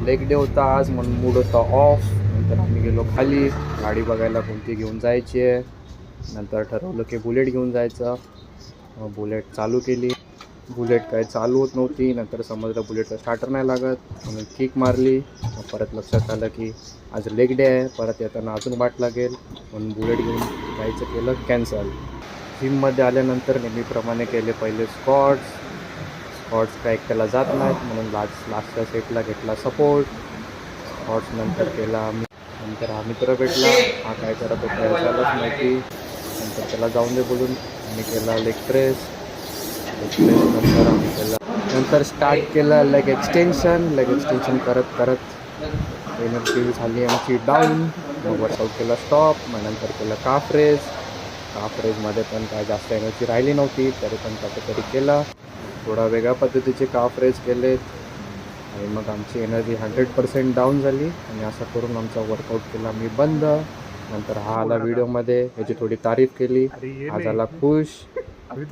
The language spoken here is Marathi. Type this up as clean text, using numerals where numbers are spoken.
लेग डे होता आज म्हणून मूड होता ऑफ. नंतर आम्ही गेलो खाली गाडी बघायला कोणती घेऊन जायची आहे. नंतर ठरवलं की बुलेट घेऊन जायचं. बुलेट चालू केली. बुलेट काय चालू होत नव्हती. नंतर समजलं बुलेटचा स्टार्टर नाही लागत म्हणून किक मारली. मग परत लक्षात आलं की आज लेग डे आहे, परत येताना अजून वाट लागेल म्हणून बुलेट घेऊन जायचं केलं कॅन्सल. जिममध्ये आल्यानंतर नेहमीप्रमाणे केले पहिले स्क्वॉट्स काय एकट्याला जात नाहीत म्हणून लास्टच्या सेटला घेतला सपोर्ट. स्क्वॉट्स नंतर केला. नंतर हा मित्र भेटला, हा काय करत होता याच्यालाच माहिती. नंतर त्याला जाऊन दे बोलून आम्ही केला लेग प्रेस नंतर आम्ही केला. नंतर स्टार्ट केलं लेग एक्सटेन्शन करत एनर्जी झाली आमची डाऊन. मग वर्कआउट केला स्टॉप. मग नंतर केलं काफ रेजमध्ये पण काय जास्त एनर्जी राहिली नव्हती तरी पण कसं तरी केला. थोडा वेगळ्या पद्धतीचे काफ रेज केलेत आणि मग आमची एनर्जी 100% डाऊन झाली आणि असं करून आमचा वर्कआउट केला मी बंद. नंतर हा आला व्हिडिओमध्ये, याची थोडी तारीफ केली, हा झाला खुश.